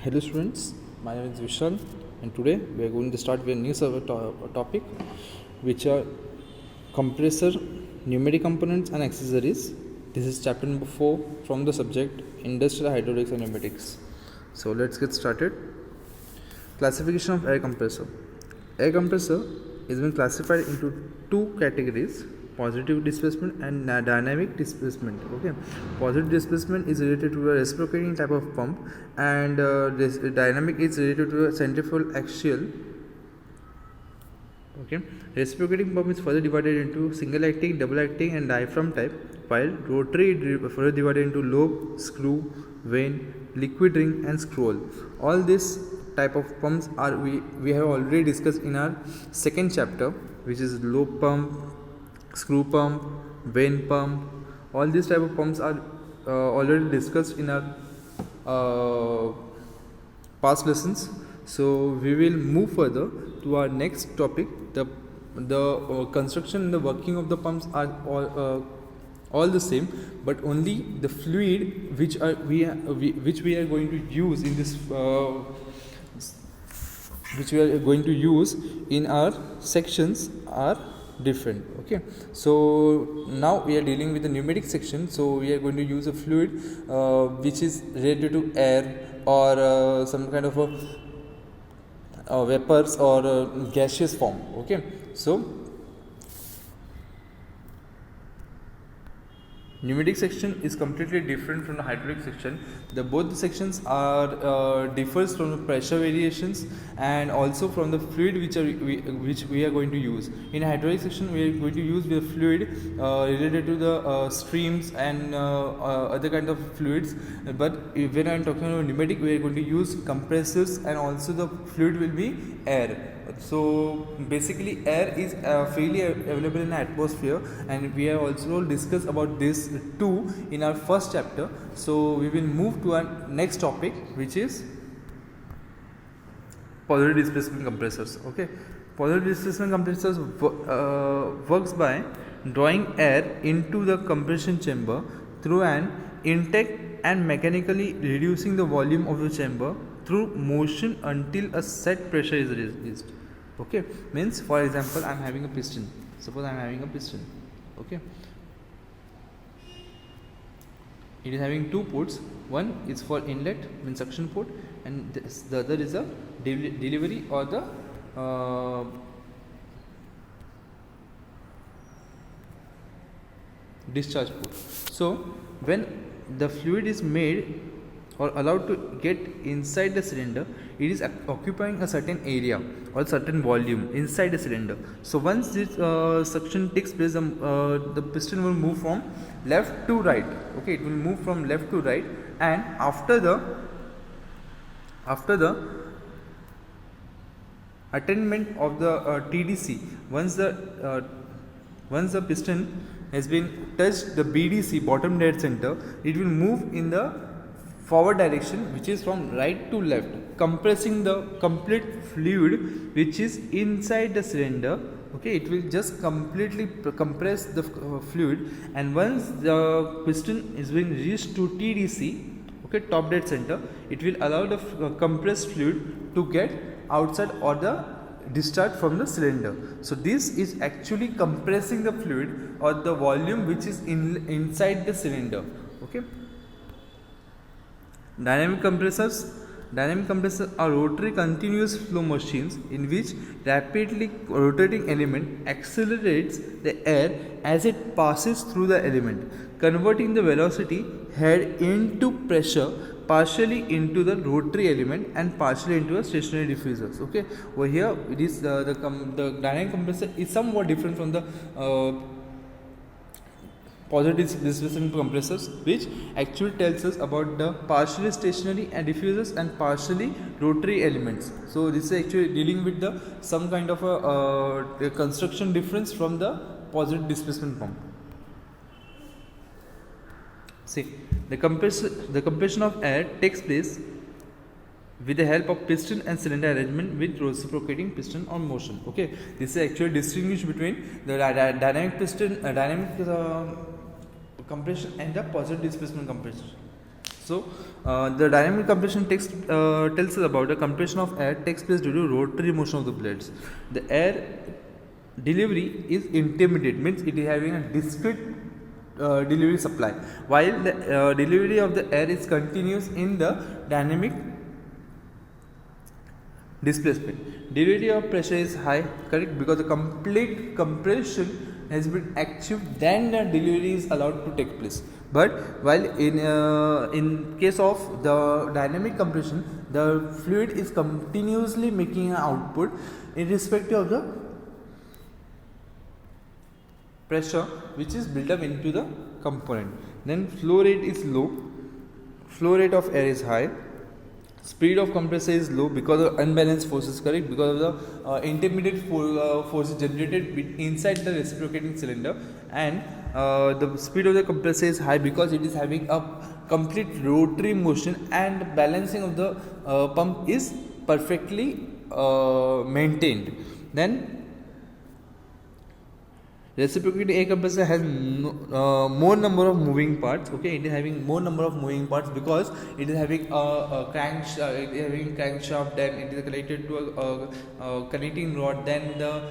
Hello students, my name is Vishal and today we are going to start with a new topic which are compressor, pneumatic components and accessories. This is chapter number 4 from the subject Industrial Hydraulics and Pneumatics. So let's get started. Classification of air compressor. Air compressor is being classified into two categories: positive displacement and dynamic displacement. Okay, positive displacement is related to a reciprocating type of pump, and dynamic is related to a centrifugal axial. Okay, reciprocating pump is further divided into single acting, double acting and diaphragm type, while rotary is further divided into lobe, screw, vane, liquid ring and scroll. All this type of pumps are we have already discussed in our second chapter, which is lobe pump, screw pump, vane pump. All these type of pumps are already discussed in our past lessons. So we will move further to our next topic. The construction and the working of the pumps are all the same, but only the fluid which we are going to use in this which we are going to use in our sections are different. Okay, so now we are dealing with the pneumatic section. So we are going to use a fluid which is related to air or some kind of a vapors or gaseous form. Okay, so pneumatic section is completely different from the hydraulic section. Both the sections are differs from the pressure variations and also from the fluid which we are going to use. In hydraulic section, we are going to use the fluid related to the streams and other kind of fluids. But when I am talking about pneumatic, we are going to use compressors, and also the fluid will be air. So basically air is freely available in the atmosphere, and we have also discussed about this too in our first chapter. So we will move to our next topic, which is positive displacement compressors. Okay, positive displacement compressors works by drawing air into the compression chamber through an intake and mechanically reducing the volume of the chamber through motion until a set pressure is released. Okay, means for example I am having a piston. Suppose I am having a piston. Okay, it is having two ports. One is for inlet, means suction port, and the other is a delivery or the discharge port. So when the fluid is made or allowed to get inside the cylinder, it is occupying a certain area or certain volume inside the cylinder. So once this suction takes place, the piston will move from left to right. Okay, it will move from left to right, and after the attainment of the TDC, once the piston has been touched the BDC, bottom dead center, it will move in the forward direction, which is from right to left, compressing the complete fluid which is inside the cylinder. Okay, it will just completely compress the fluid, and once the piston is being reached to TDC, okay, top dead center, it will allow the compressed fluid to get outside or the discharge from the cylinder. So this is actually compressing the fluid or the volume which is inside the cylinder. Okay. Dynamic compressors are rotary continuous flow machines in which rapidly rotating element accelerates the air as it passes through the element, converting the velocity head into pressure, partially into the rotary element and partially into a stationary diffusers. Okay, over here it is the dynamic compressor is somewhat different from the positive displacement compressors, which actually tells us about the partially stationary and diffusers and partially rotary elements. So this is actually dealing with the some kind of a construction difference from the positive displacement pump. See, the compression of air takes place with the help of piston and cylinder arrangement with reciprocating piston or motion. Okay, this is actually distinguished between the dynamic piston, compression and the positive displacement compression. So the dynamic compression tells us about the compression of air takes place due to rotary motion of the blades. The air delivery is intermediate, means it is having a discrete delivery supply, while the delivery of the air is continuous in the dynamic displacement. Delivery of pressure is high, correct, because the complete compression has been achieved, then the delivery is allowed to take place. But while in case of the dynamic compression, the fluid is continuously making an output irrespective of the pressure which is built up into the component. Then flow rate is low, flow rate of air is high, speed of compressor is low because of unbalanced forces, correct, because of the intermediate forces generated inside the reciprocating cylinder, and the speed of the compressor is high because it is having a complete rotary motion, and balancing of the pump is perfectly maintained. Then reciprocating air compressor has more number of moving parts. Okay, it is having more number of moving parts because it is having a crankshaft, then it is connected to a connecting rod, then the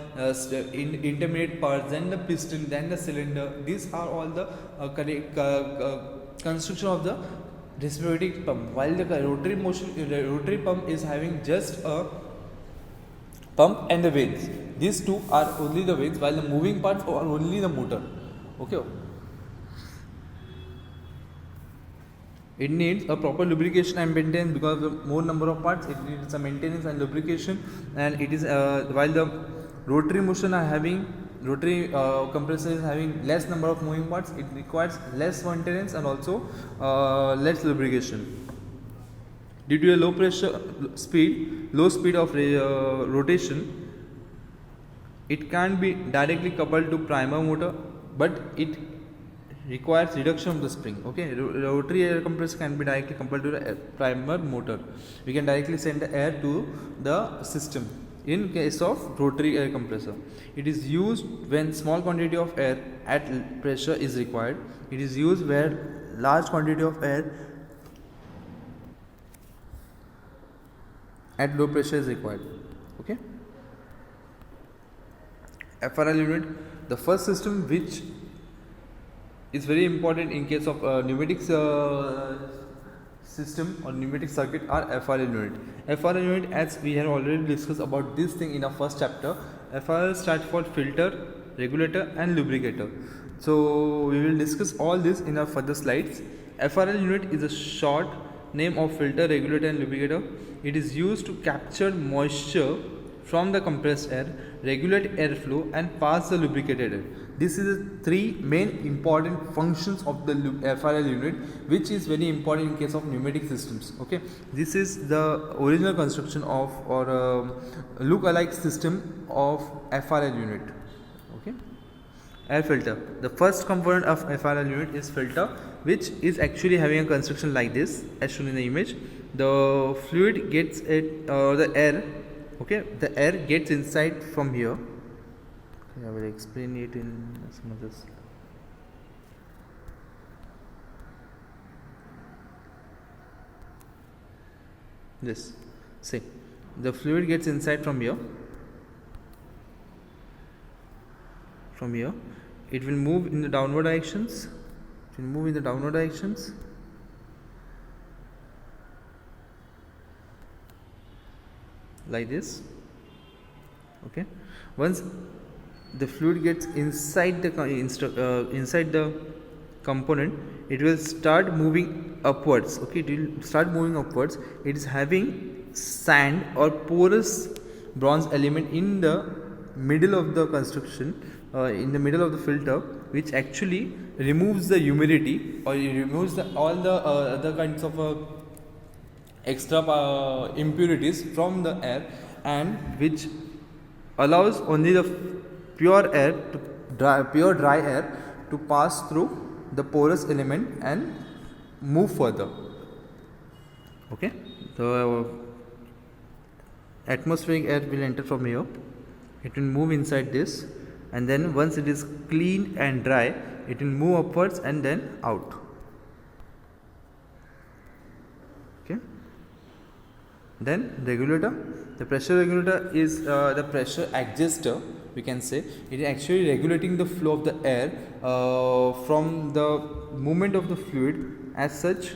intermediate parts, then the piston, then the cylinder. These are all the construction of the reciprocating pump, while the rotary pump is having just a pump and the vanes. These two are only the vanes, while the moving parts are only the motor. Okay. It needs a proper lubrication and maintenance because of the more number of parts. It needs a maintenance and lubrication, and it is while the rotary motion are having rotary compressor is having less number of moving parts. It requires less maintenance and also less lubrication. Due to a low speed of rotation, it can be directly coupled to primer motor, but it requires reduction of the spring. Okay, rotary air compressor can be directly coupled to the primer motor. We can directly send the air to the system. In case of rotary air compressor, it is used when small quantity of air at pressure is required. It is used where large quantity of air at low pressure is required. Okay. FRL unit, the first system which is very important in case of pneumatic system or pneumatic circuit are FRL unit. FRL unit, as we have already discussed about this thing in our first chapter, FRL stands for filter, regulator and lubricator. So we will discuss all this in our further slides. FRL unit is a short name of filter, regulator and lubricator. It is used to capture moisture from the compressed air, regulate airflow and pass the lubricated air. This is the three main important functions of the FRL unit, which is very important in case of pneumatic systems. Okay, this is the original construction of or look-alike system of FRL unit. Okay, air filter. The first component of FRL unit is filter, which is actually having a construction like this, as shown in the image. The fluid gets it, the air. Okay, the air gets inside from here. Okay, I will explain it in as much as. This, see, the fluid gets inside from here. From here, it will move in the downward directions. It will move in the downward directions. Like this. Okay, once the fluid gets inside the component, it will start moving upwards. Okay, it will start moving upwards. It is having sand or porous bronze element in the middle of the construction, in the middle of the filter, which actually removes the humidity or removes all the other kinds of extra impurities from the air, and which allows only the pure dry air to pass through the porous element and move further. Okay, the atmospheric air will enter from here. It will move inside this, and then once it is clean and dry, it will move upwards and then out. Then regulator. The pressure regulator is the pressure adjuster, we can say. It is actually regulating the flow of the air from the movement of the fluid as such,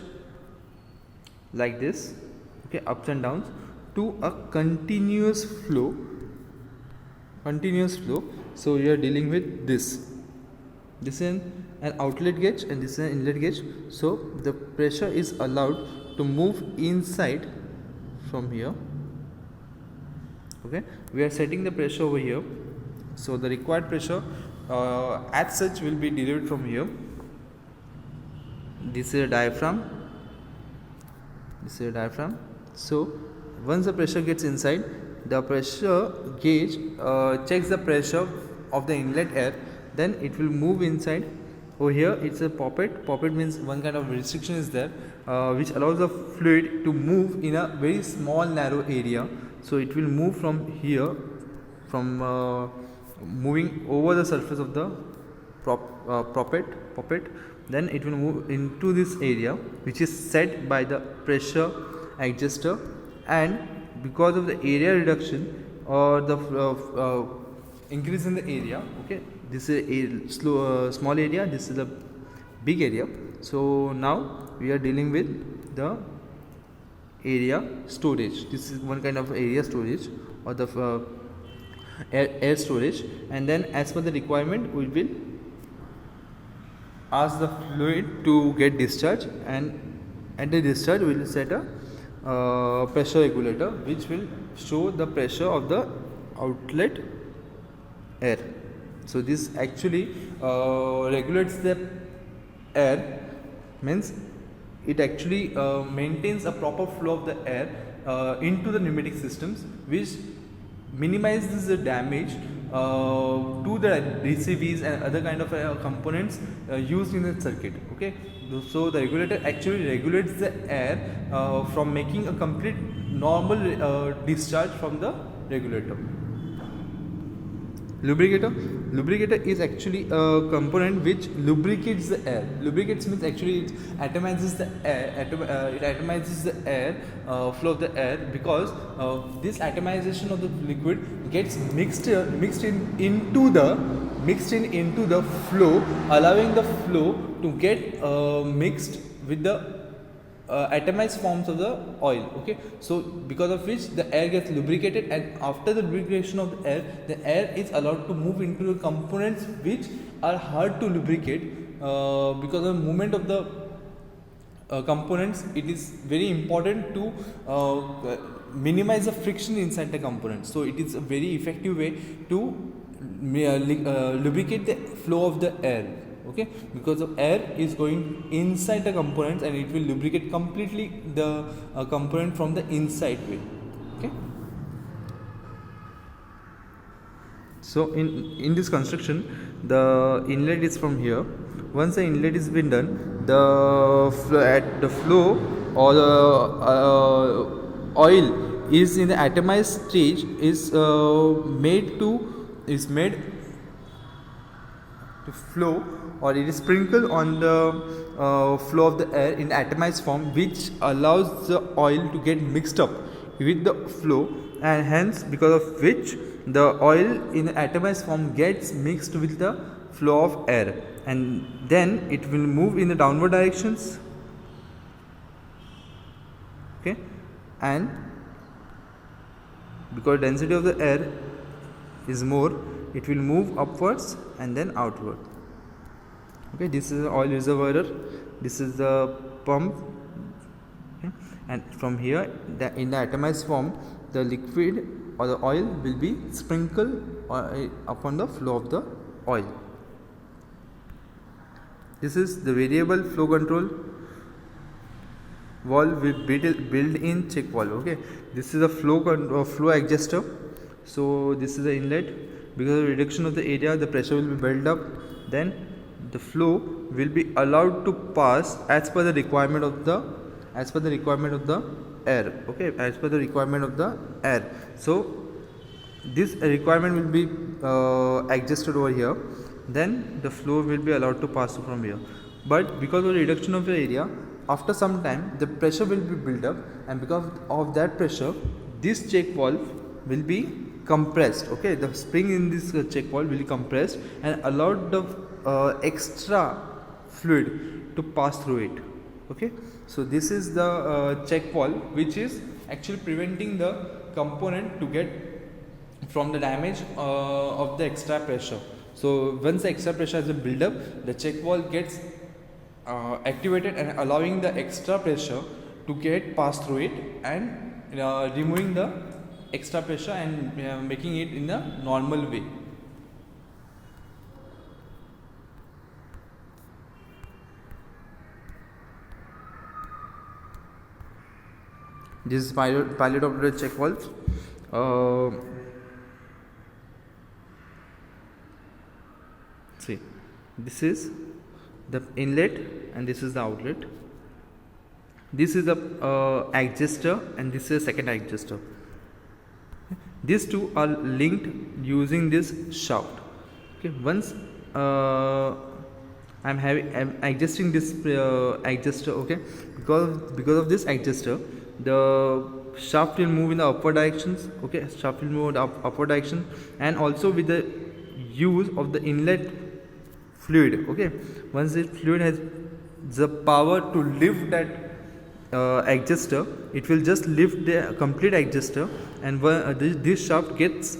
like this, okay, ups and downs, to a continuous flow. So we are dealing with this. This is an outlet gauge and this is an inlet gauge. So the pressure is allowed to move inside from here. Okay, we are setting the pressure over here. So the required pressure as such will be derived from here. This is a diaphragm. So once the pressure gets inside, the pressure gauge checks the pressure of the inlet air. Then it will move inside. Over here it's a poppet. Poppet means one kind of restriction is there, which allows the fluid to move in a very small narrow area. So it will move from here, from moving over the surface of the poppet. Then it will move into this area, which is set by the pressure adjuster. And because of the area reduction or the increase in the area, okay, this is a small area, this is a big area. So now we are dealing with the area storage. This is one kind of area storage or the air storage. And then as per the requirement, we will ask the fluid to get discharged, and at the discharge we will set a pressure regulator, which will show the pressure of the outlet air. So this actually regulates the air, means it actually maintains a proper flow of the air into the pneumatic systems, which minimizes the damage to the DCVs and other kind of components used in the circuit. Okay, so the regulator actually regulates the air from making a complete normal discharge from the regulator. Lubricator is actually a component which lubricates the air. Lubricates means actually it atomizes the air. It atomizes the air, flow of the air, because this atomization of the liquid gets mixed in into the flow, allowing the flow to get mixed with the atomized forms of the oil. Okay, so because of which the air gets lubricated, and after the lubrication of the air is allowed to move into the components which are hard to lubricate. Because of the movement of the components, it is very important to minimize the friction inside the component. So it is a very effective way to lubricate the flow of the air. Okay, because the air is going inside the components and it will lubricate completely the component from the inside way. Okay, so in this construction, the inlet is from here. Once the inlet is been done, the flow or the oil is in the atomized stage is made to flow, or it is sprinkled on the flow of the air in atomized form, which allows the oil to get mixed up with the flow, and hence because of which the oil in atomized form gets mixed with the flow of air, and then it will move in the downward directions. Okay, and because density of the air is more, it will move upwards and then outward. Okay, this is the oil reservoir, this is the pump. Okay, and from here, in the atomized form, the liquid or the oil will be sprinkled upon the flow of the oil. This is the variable flow control valve with built-in check valve. Okay, this is a flow adjuster. So this is the inlet. Because of reduction of the area, the pressure will be built up. Then the flow will be allowed to pass as per the requirement of the air. Okay, as per the requirement of the air. So this requirement will be adjusted over here. Then the flow will be allowed to pass from here. But because of the reduction of the area, after some time the pressure will be built up, and because of that pressure this check valve will be compressed. Okay, the spring in this check valve will be compressed and allowed the extra fluid to pass through it. Okay, so this is the check valve which is actually preventing the component to get from the damage of the extra pressure. So once the extra pressure has been built up, the check valve gets activated and allowing the extra pressure to get passed through it, and removing the extra pressure and making it in a normal way. This is pilot operated check valve. See, this is the inlet and this is the outlet. This is the adjuster and this is the second adjuster. These two are linked using this shaft. Okay, once I'm adjusting this adjuster. Okay, because of this adjuster, the shaft will move in the upward directions. Okay, shaft will move in the upward direction, and also with the use of the inlet fluid. Okay, once the fluid has the power to lift that adjuster, it will just lift the complete adjuster, and this shaft gets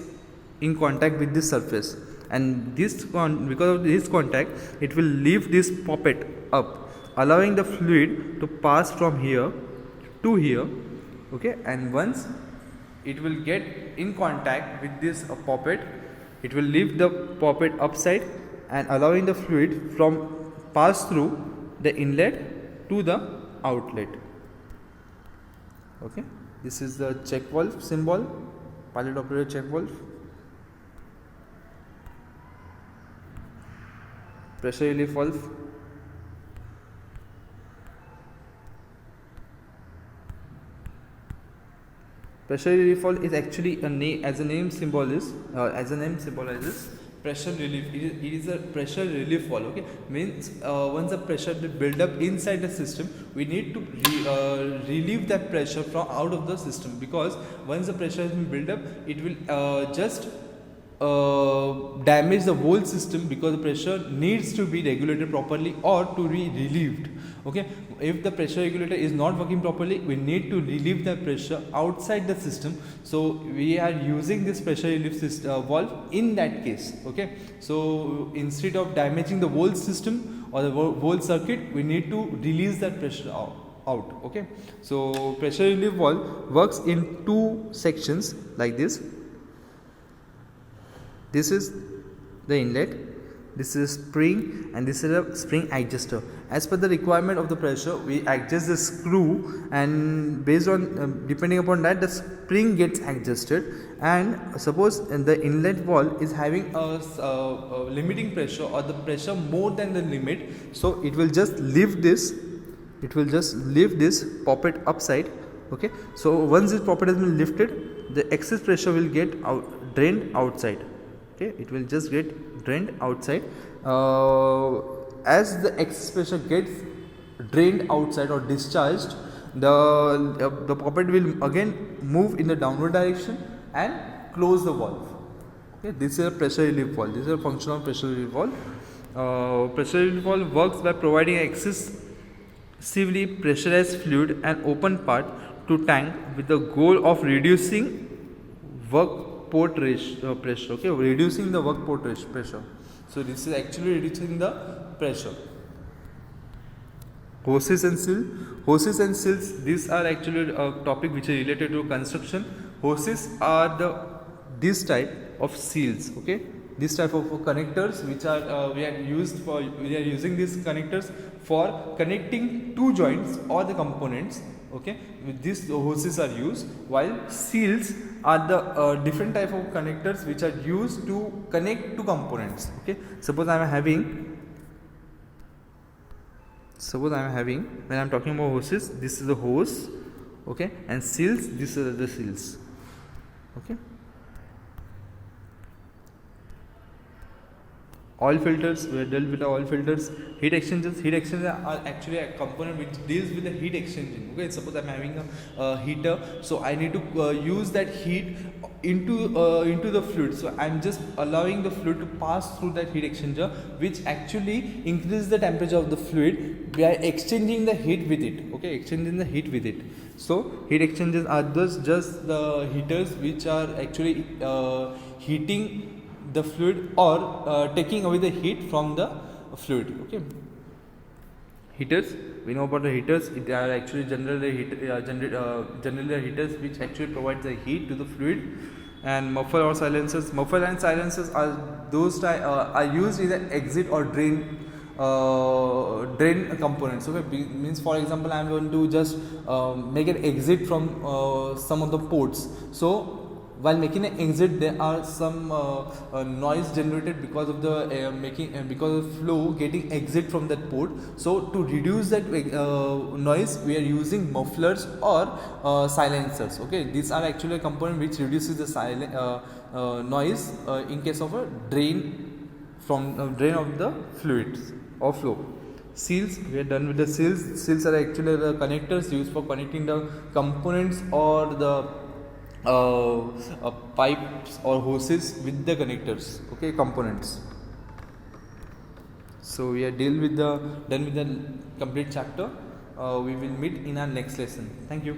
in contact with this surface, and because of this contact it will lift this poppet up, allowing the fluid to pass from here to here. Okay, and once it will get in contact with this poppet, it will lift the poppet upside and allowing the fluid from pass through the inlet to the outlet. Okay, this is the check valve symbol, pilot operated check valve. Pressure relief valve. Pressure relief valve is actually a name, as a name symbolizes pressure relief. It is a pressure relief valve. Okay, means once the pressure is built up inside the system, we need to relieve that pressure from out of the system, because once the pressure has been built up, it will just damage the whole system, because the pressure needs to be regulated properly or to be relieved. Okay, if the pressure regulator is not working properly, we need to relieve the pressure outside the system. So we are using this pressure relief valve in that case. Okay, so instead of damaging the whole system or the whole circuit, we need to release that pressure out. Okay, so pressure relief valve works in two sections like this. This is the inlet, this is spring, and this is a spring adjuster. As per the requirement of the pressure, we adjust the screw, and based on depending upon that, the spring gets adjusted. And suppose the inlet valve is having a limiting pressure, or the pressure more than the limit, so it will just lift this. It will just lift this poppet upside. Okay, so once this poppet has been lifted, the excess pressure will get drained outside. Okay, it will just get drained outside. As the excess pressure gets drained outside or discharged, the poppet will again move in the downward direction and close the valve. Okay, this is a pressure relief valve. This is a function of pressure relief valve. Pressure relief valve works by providing excessively pressurized fluid and open part to tank with the goal of reducing work port pressure. Okay, reducing the work port pressure. So this is actually reducing the pressure. Hoses and seals. These are actually a topic which is related to construction. Hoses are this type of seals. Okay, this type of connectors which are we are using these connectors for connecting two joints or the components. Okay, with these hoses are used, while seals are the different type of connectors which are used to connect two components. Okay, suppose I am having when I am talking about hoses, this is the hose. Okay, and seals, this is the seals. Okay, Oil filters, we have dealt with the oil filters. Heat exchangers are actually a component which deals with the heat exchanging. Okay, suppose I'm having a heater, so I need to use that heat into the fluid. So I'm just allowing the fluid to pass through that heat exchanger, which actually increases the temperature of the fluid by exchanging the heat with it. Okay, exchanging the heat with it. So heat exchangers are just the heaters which are actually heating the fluid or taking away the heat from the fluid. Okay, heaters, we know about the heaters. They are actually generally heaters which actually provide the heat to the fluid. And muffle or silencers, muffle and silencers are those are used in the exit or drain components. Okay, means for example I am going to just make an exit from some of the ports. So while making an exit, there are some noise generated because of the because of flow getting exit from that port. So to reduce that noise, we are using mufflers or silencers. Okay, these are actually a component which reduces the noise in case of a drain of the fluids or flow. Seals, we are done with the seals. Seals are actually the connectors used for connecting the components or the pipes or hoses with the connectors. Okay, components. So we are done with the complete chapter. We will meet in our next lesson. Thank you.